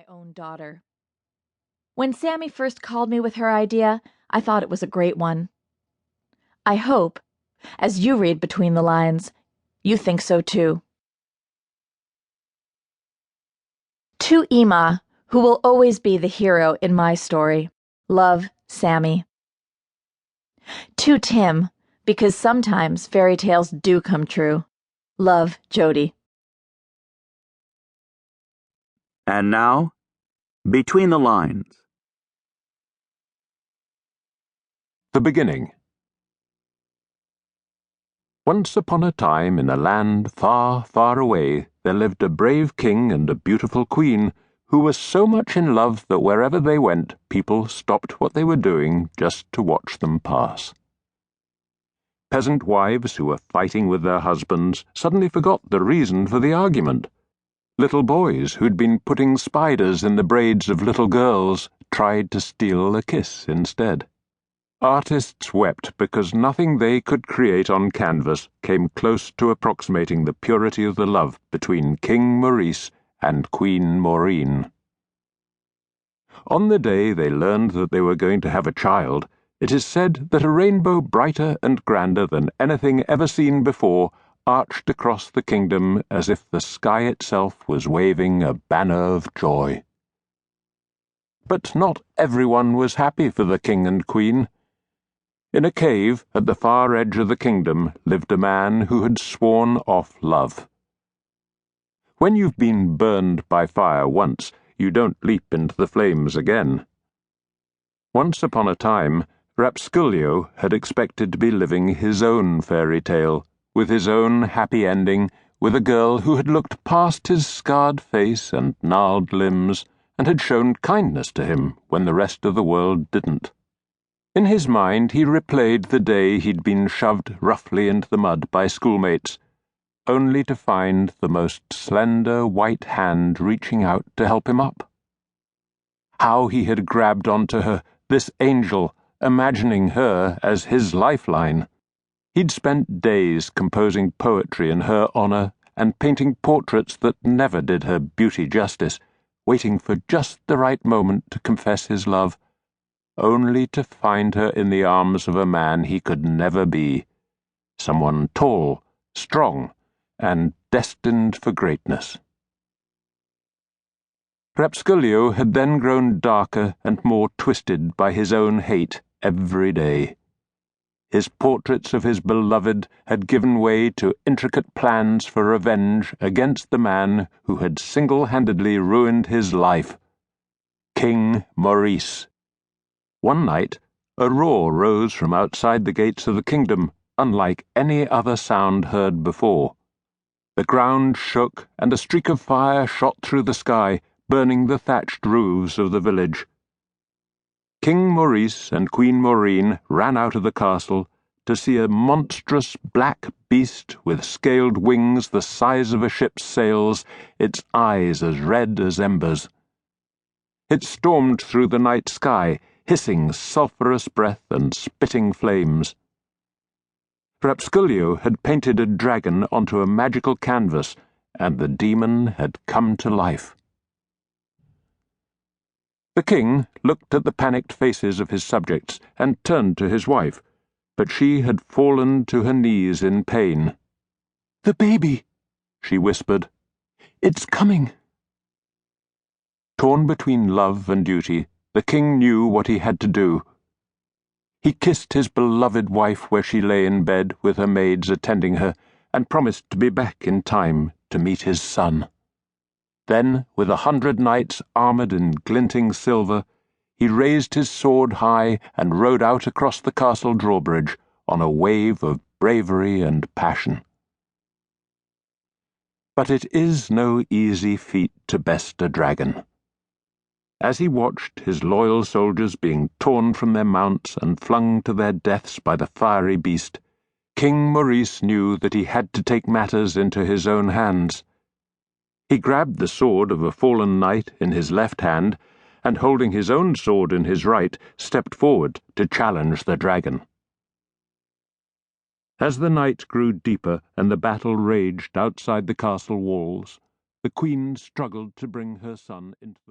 own daughter. When Sammy first called me with her idea, I thought it was a great one. I hope, as you read between the lines, you think so too. To Emma, who will always be the hero in my story, love, Sammy. To Tim, because sometimes fairy tales do come true, love, Jodi. And now, Between the Lines. The beginning. Once upon a time, in a land far, far away, there lived a brave king and a beautiful queen who were so much in love that wherever they went, people stopped what they were doing just to watch them pass. Peasant wives who were fighting with their husbands suddenly forgot the reason for the argument. Little boys who'd been putting spiders in the braids of little girls tried to steal a kiss instead. Artists wept because nothing they could create on canvas came close to approximating the purity of the love between King Maurice and Queen Maureen. On the day they learned that they were going to have a child, it is said that a rainbow brighter and grander than anything ever seen before arched across the kingdom as if the sky itself was waving a banner of joy. But not everyone was happy for the king and queen. In a cave at the far edge of the kingdom lived a man who had sworn off love. When you've been burned by fire once, you don't leap into the flames again. Once upon a time, Rapscalio had expected to be living his own fairy tale, with his own happy ending, with a girl who had looked past his scarred face and gnarled limbs and had shown kindness to him when the rest of the world didn't. In his mind, he replayed the day he'd been shoved roughly into the mud by schoolmates, only to find the most slender white hand reaching out to help him up. How he had grabbed onto her, this angel, imagining her as his lifeline. He'd spent days composing poetry in her honor and painting portraits that never did her beauty justice, waiting for just the right moment to confess his love, only to find her in the arms of a man he could never be, someone tall, strong, and destined for greatness. Rapscalio had then grown darker and more twisted by his own hate every day. His portraits of his beloved had given way to intricate plans for revenge against the man who had single-handedly ruined his life, King Maurice. One night, a roar rose from outside the gates of the kingdom, unlike any other sound heard before. The ground shook, and a streak of fire shot through the sky, burning the thatched roofs of the village. King Maurice and Queen Maureen ran out of the castle to see a monstrous black beast with scaled wings the size of a ship's sails, its eyes as red as embers. It stormed through the night sky, hissing sulphurous breath and spitting flames. Rapscalio had painted a dragon onto a magical canvas, and the demon had come to life. The king looked at the panicked faces of his subjects and turned to his wife, but she had fallen to her knees in pain. "The baby," she whispered. "It's coming." Torn between love and duty, the king knew what he had to do. He kissed his beloved wife where she lay in bed with her maids attending her, and promised to be back in time to meet his son. Then, with 100 knights armored in glinting silver, he raised his sword high and rode out across the castle drawbridge on a wave of bravery and passion. But it is no easy feat to best a dragon. As he watched his loyal soldiers being torn from their mounts and flung to their deaths by the fiery beast, King Maurice knew that he had to take matters into his own hands. He grabbed the sword of a fallen knight in his left hand, and holding his own sword in his right, stepped forward to challenge the dragon. As the night grew deeper and the battle raged outside the castle walls, the queen struggled to bring her son into the